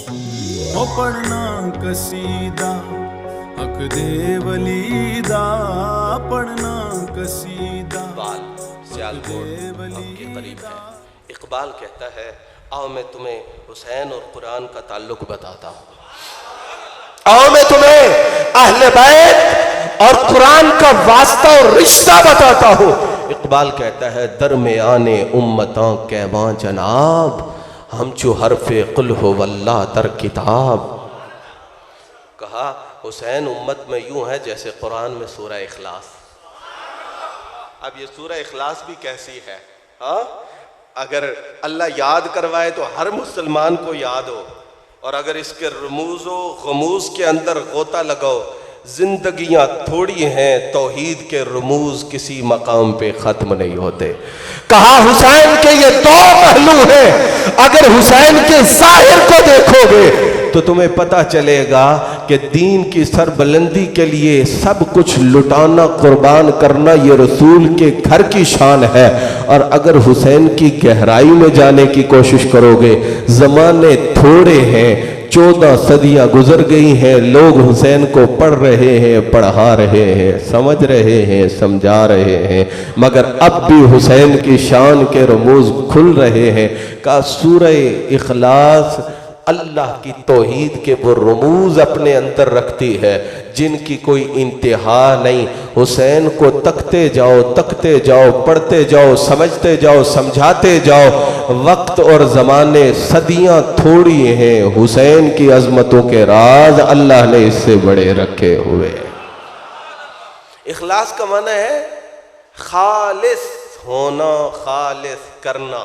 او پڑھنا قصیدہ حق دے ولی دا، پڑھنا قصیدہ اقبال سیالکوٹ ہم کے قریب ہے۔ اقبال کہتا ہے آؤ میں تمہیں حسین اور قرآن کا تعلق بتاتا ہوں، آؤ میں تمہیں اہل بیت اور قرآن کا واسطہ اور رشتہ بتاتا ہوں۔ اقبال کہتا ہے درمیان امتاں کیواں جناب، ہم چو حرف قل ہو واللہ در کتاب۔ کہا حسین امت میں یوں ہے جیسے قرآن میں سورہ اخلاص۔ اب یہ سورہ اخلاص بھی کیسی ہے؟ ہاں اگر اللہ یاد کروائے تو ہر مسلمان کو یاد ہو، اور اگر اس کے رموز و غموز کے اندر غوطہ لگاؤ، زندگیاں تھوڑی ہیں، توحید کے رموز کسی مقام پہ ختم نہیں ہوتے۔ کہا حسین کے یہ دو پہلو ہیں، اگر حسین کے ظاہر کو دیکھو گے تو تمہیں پتہ چلے گا کہ دین کی سربلندی کے لیے سب کچھ لٹانا، قربان کرنا یہ رسول کے گھر کی شان ہے، اور اگر حسین کی گہرائی میں جانے کی کوشش کرو گے، زمانے تھوڑے ہیں، 14 صدیاں گزر گئی ہیں، لوگ حسین کو پڑھ رہے ہیں، پڑھا رہے ہیں، سمجھ رہے ہیں، سمجھا رہے ہیں، مگر اب بھی حسین کی شان کے رموز کھل رہے ہیں۔ کہ سورہ اخلاص اللہ کی توحید کے وہ رموز اپنے اندر رکھتی ہے جن کی کوئی انتہا نہیں۔ حسین کو تکتے جاؤ، پڑھتے جاؤ، سمجھتے جاؤ، سمجھاتے جاؤ، وقت اور زمانے صدیاں تھوڑی ہیں، حسین کی عظمتوں کے راز اللہ نے اس سے بڑے رکھے ہوئے۔ اخلاص کا معنی ہے خالص ہونا، خالص کرنا۔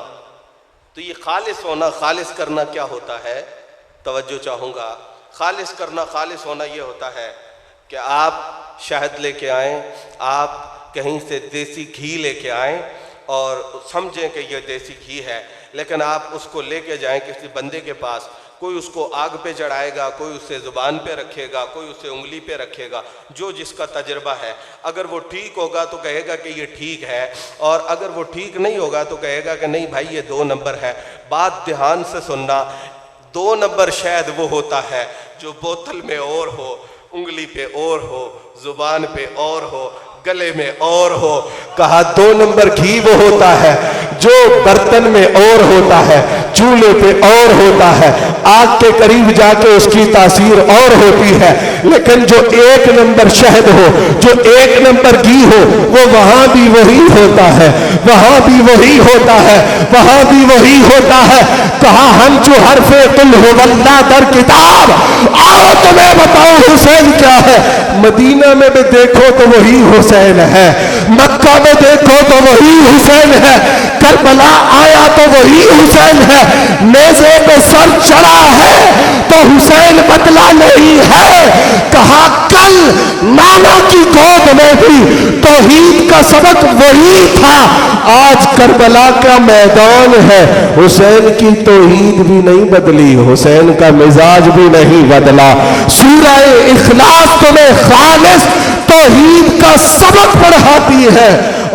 تو یہ خالص ہونا، خالص کرنا کیا ہوتا ہے؟ توجہ چاہوں گا۔ خالص کرنا، خالص ہونا یہ ہوتا ہے کہ آپ شہد لے کے آئیں، آپ کہیں سے دیسی گھی لے کے آئیں اور سمجھیں کہ یہ دیسی گھی ہے، لیکن آپ اس کو لے کے جائیں کسی بندے کے پاس، کوئی اس کو آگ پہ چڑھائے گا، کوئی اسے زبان پہ رکھے گا، کوئی اسے انگلی پہ رکھے گا، جو جس کا تجربہ ہے۔ اگر وہ ٹھیک ہوگا تو کہے گا کہ یہ ٹھیک ہے، اور اگر وہ ٹھیک نہیں ہوگا تو کہے گا کہ نہیں بھائی یہ 2 نمبر ہے۔ بات دھیان سے سننا، 2 نمبر شاید وہ ہوتا ہے جو بوتل میں اور ہو، انگلی پہ اور ہو، زبان پہ اور ہو، گلے میں اور ہو۔ کہا 2 نمبر گھی وہ ہوتا ہے جو برتن میں اور ہوتا ہے، چولہے پہ اور ہوتا ہے، آگ کے قریب جا کے اس کی تاثیر اور ہوتی ہے، لیکن جو 1 نمبر شہد ہو، جو 1 نمبر گھی ہو، وہ وہاں بھی وہی ہوتا ہے، وہاں بھی وہی ہوتا ہے، وہاں بھی وہی ہوتا ہے۔ کہا ہم جو حرف قل ہو واللہ در کتاب، آؤ تمہیں بتاؤ حسین کیا ہے۔ مدینہ میں بھی دیکھو تو وہی حسین ہے، مکہ میں دیکھو تو وہی حسین ہے، کربلا آیا تو وہی حسین ہے، نیزے پہ سر چڑھا ہے تو حسین بدلا نہیں ہے۔ کہا کل نانا کی گود میں بھی توحید کا سبق وہی تھا، آج کربلا کا میدان ہے، حسین کی توحید بھی نہیں بدلی، حسین کا مزاج بھی نہیں بدلا۔ سورہ اخلاص تمہیں خالص توحید کا سبق پڑھاتی ہے،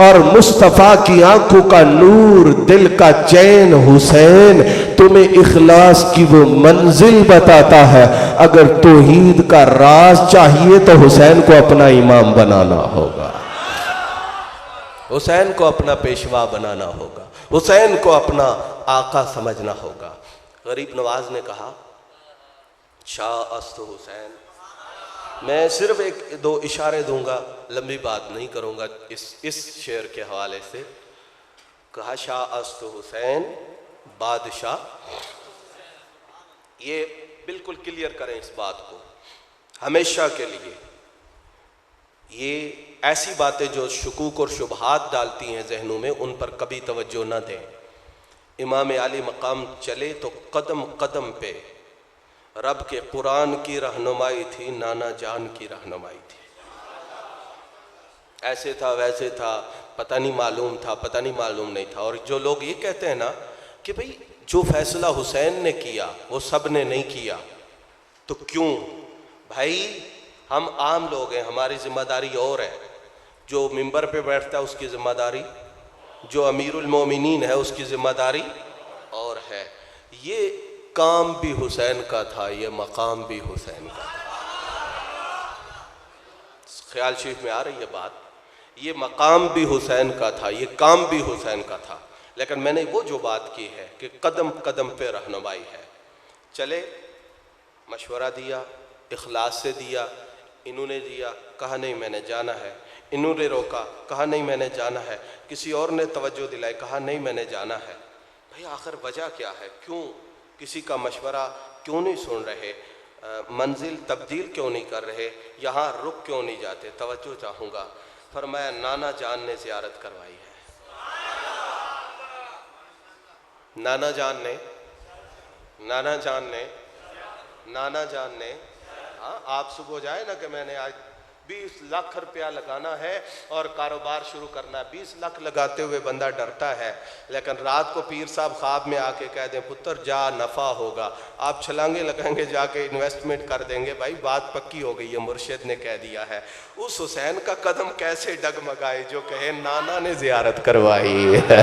اور مصطفیٰ کی آنکھوں کا نور، دل کا چین حسین تمہیں اخلاص کی وہ منزل بتاتا ہے۔ اگر توحید کا راز چاہیے تو حسین کو اپنا امام بنانا ہوگا، حسین کو اپنا پیشوا بنانا ہوگا، حسین کو اپنا آقا سمجھنا ہوگا۔ غریب نواز نے کہا شاہ است حسین، میں صرف 1-2 اشارے دوں گا، لمبی بات نہیں کروں گا اس شعر کے حوالے سے۔ کہا شاہ است حسین بادشاہ، یہ بالکل کلیئر کریں اس بات کو ہمیشہ کے لیے، یہ ایسی باتیں جو شکوک اور شبہات ڈالتی ہیں ذہنوں میں، ان پر کبھی توجہ نہ دیں۔ امام علی مقام چلے تو قدم قدم پہ رب کے قرآن کی رہنمائی تھی، نانا جان کی رہنمائی تھی۔ ایسے تھا ویسے تھا، پتہ نہیں معلوم تھا، پتہ نہیں معلوم نہیں تھا۔ اور جو لوگ یہ کہتے ہیں نا کہ بھئی جو فیصلہ حسین نے کیا وہ سب نے نہیں کیا، تو کیوں؟ بھائی ہم عام لوگ ہیں، ہماری ذمہ داری اور ہے۔ جو ممبر پہ بیٹھتا ہے اس کی ذمہ داری، جو امیر المومنین ہے اس کی ذمہ داری اور ہے۔ یہ کام بھی حسین کا تھا، یہ مقام بھی حسین کا تھا۔ خیال شریف میں آ رہی ہے بات؟ یہ مقام بھی حسین کا تھا، یہ کام بھی حسین کا تھا، لیکن میں نے وہ جو بات کی ہے کہ قدم قدم پہ رہنمائی ہے۔ چلے، مشورہ دیا، اخلاص سے دیا، انہوں نے دیا، کہا نہیں میں نے جانا ہے، انہوں نے روکا، کہا نہیں میں نے جانا ہے، کسی اور نے توجہ دلائی، کہا نہیں میں نے جانا ہے۔ بھئی آخر وجہ کیا ہے؟ کیوں کسی کا مشورہ کیوں نہیں سن رہے؟ منزل تبدیل کیوں نہیں کر رہے؟ یہاں رک کیوں نہیں جاتے؟ توجہ چاہوں گا۔ فرمایا نانا جان نے زیارت کروائی ہے۔ نانا جان نے ہاں، آپ صبح جائے نا کہ میں نے آج 20 لاکھ روپیہ لگانا ہے اور کاروبار شروع کرنا ہے، 20 لاکھ لگاتے ہوئے بندہ ڈرتا ہے، لیکن رات کو پیر صاحب خواب میں آ کے کہہ دیں پتر جا نفع ہوگا، آپ چھلانگے لگائیں گے جا کے انویسٹمنٹ کر دیں گے، بھائی بات پکی ہو گئی ہے، مرشد نے کہہ دیا ہے۔ اس حسین کا قدم کیسے ڈگمگائے جو کہے نانا نے زیارت کروائی ہے؟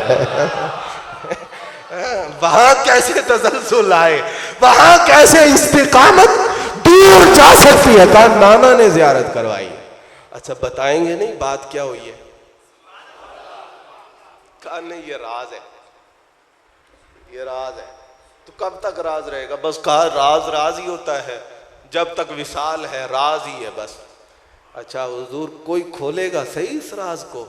وہاں کیسے تسلسل آئے، وہاں کیسے استقامت دور جا سکتی ہے؟ کہا نانا نے زیارت کروائی۔ اچھا بتائیں گے نہیں بات کیا ہوئی ہے؟ کہا نہیں یہ راز ہے، یہ راز ہے۔ تو کب تک راز رہے گا؟ بس کہا راز راز ہی ہوتا ہے، جب تک وصال ہے راز ہی ہے بس۔ اچھا حضور کوئی کھولے گا صحیح اس راز کو؟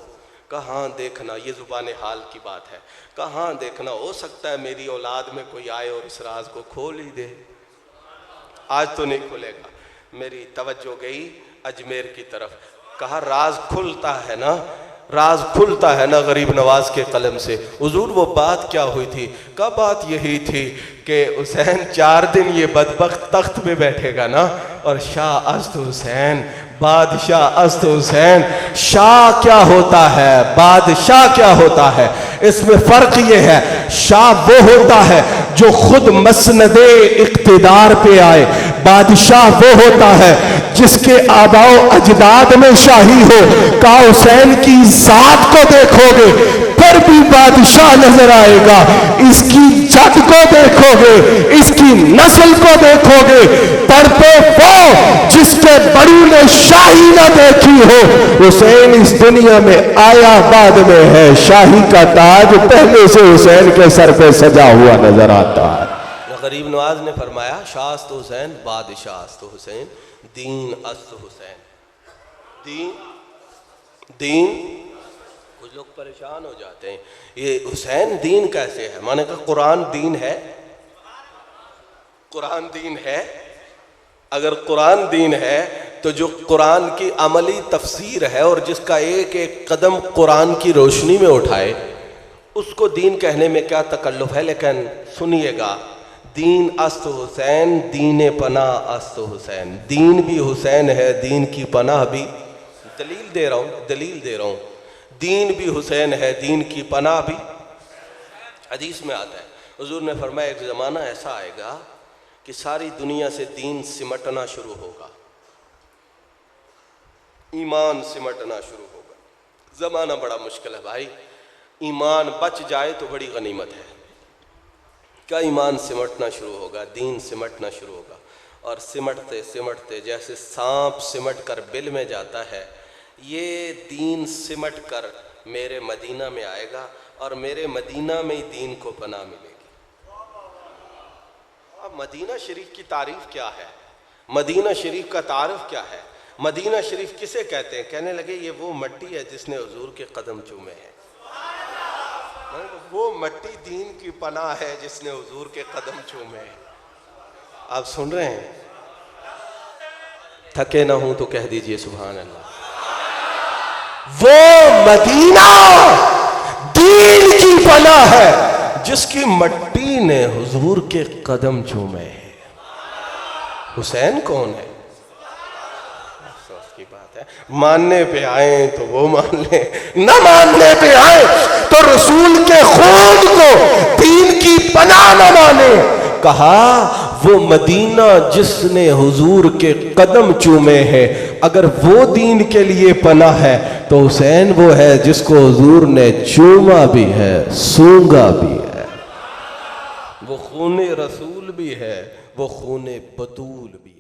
کہا ہاں دیکھنا، یہ زبان حال کی بات ہے، کہا ہاں دیکھنا، ہو سکتا ہے میری اولاد میں کوئی آئے اور اس راز کو کھول ہی دے۔ آج تو نہیں کھلے گا۔ میری توجہ گئی اجمیر کی طرف، کہا راز کھلتا ہے نا، راز کھلتا ہے نا غریب نواز کے قلم سے۔ حضور وہ بات کیا ہوئی تھی؟ کہا بات یہی تھی کہ حسین 4 دن یہ بدبخت تخت پہ بیٹھے گا نا، اور شاہ است حسین، بادشاہ است حسین۔ شاہ کیا ہوتا ہے، بادشاہ کیا ہوتا ہے؟ اس میں فرق یہ ہے، شاہ وہ ہوتا ہے جو خود مسند اقتدار پہ آئے، بادشاہ وہ ہوتا ہے جس کے آباء و اجداد میں شاہی ہو۔ کا حسین کی ذات کو دیکھو گے پھر بھی بادشاہ نظر آئے گا، اس کی جد کو دیکھو گے، اس کی نسل کو دیکھو گے، پر پہ وہ جس کے بڑی نے شاہی نہ دیکھی ہو۔ حسین اس دنیا میں آیا بعد میں ہے، شاہی کا تاج پہلے سے حسین کے سر پہ سجا ہوا نظر آتا ہے۔ غریب نواز نے فرمایا شاہ است حسین، بادشاہ است حسین، دین است حسین۔ دین کچھ لوگ پریشان ہو جاتے ہیں، یہ حسین دین کیسے ہے؟ میں نے کہا قرآن دین ہے، قرآن دین ہے۔ اگر قرآن دین ہے تو جو قرآن کی عملی تفسیر ہے اور جس کا ایک ایک قدم قرآن کی روشنی میں اٹھائے، اس کو دین کہنے میں کیا تکلف ہے؟ لیکن سنیے گا، دین است حسین، دین پناہ است حسین۔ دین بھی حسین ہے، دین کی پناہ بھی، دلیل دے رہا ہوں، دین بھی حسین ہے، دین کی پناہ بھی۔ حدیث میں آتا ہے، حضور نے فرمایا ایک زمانہ ایسا آئے گا کہ ساری دنیا سے دین سمٹنا شروع ہوگا، ایمان سمٹنا شروع ہوگا۔ زمانہ بڑا مشکل ہے بھائی، ایمان بچ جائے تو بڑی غنیمت ہے۔ کیا ایمان سمٹنا شروع ہوگا، دین سمٹنا شروع ہوگا، اور سمٹتے سمٹتے جیسے سانپ سمٹ کر بل میں جاتا ہے، یہ دین سمٹ کر میرے مدینہ میں آئے گا، اور میرے مدینہ میں ہی دین کو پناہ ملے گی۔ اب مدینہ شریف کی تعریف کیا ہے؟ مدینہ شریف کا تعارف کیا ہے؟ مدینہ شریف کسے کہتے ہیں؟ کہنے لگے یہ وہ مٹی ہے جس نے حضور کے قدم چومے ہیں۔ وہ مٹی دین کی پناہ ہے جس نے حضور کے قدم چومے ہیں۔ آپ سن رہے ہیں؟ تھکے نہ ہوں تو کہہ دیجئے سبحان اللہ۔ وہ مدینہ دین کی پناہ ہے جس کی مٹی نے حضور کے قدم چومے ہیں۔ حسین کون ہے؟ افسوس کی بات ہے، ماننے پہ آئیں تو وہ مان لیں، نہ ماننے پہ آئیں تو رسول کے خون کو دین کی پناہ نہ مانیں۔ کہا وہ مدینہ جس نے حضور کے قدم چومے ہیں، اگر وہ دین کے لیے پناہ ہے تو حسین وہ ہے جس کو حضور نے چوما بھی ہے، سونگا بھی ہے۔ وہ خون رسول بھی ہے وہ خون بطول بھی ہے.